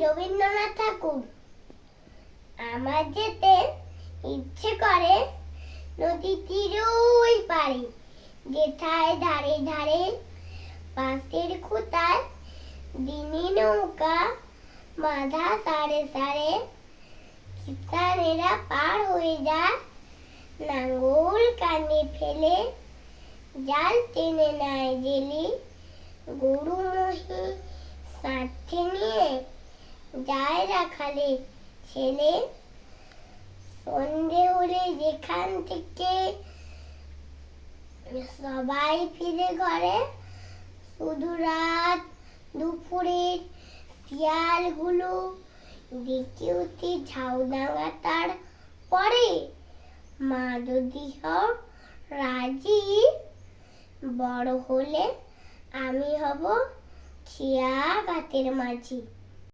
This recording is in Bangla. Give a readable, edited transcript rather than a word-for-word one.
রবীন্দ্রনাথ ঠাকুর। আমার যেতে ইচ্ছে করে নদীর তীরে ওই পারে, যেথায় ধারে ধারে বাঁশের খুঁটায় দিনে নৌকা বাঁধা সারে সারে। কিষানেরা পার হয়ে যায় লাঙল কানে ফেলে, জাল টেনে নেয় জেলে। গরু মহি সাথে নিয়ে যায় রাখালে ছেলে। সন্ধে হলে যেখান থেকে সবাই ফিরে ঘরে, শুধু রাত দুপুরের শিয়ালগুলো ডেকে ওঠে ঝাউডাঙা তার পরে। মা যদি হও রাজি, বড় হলে আমি হব খেয়া গাছের মাঝি।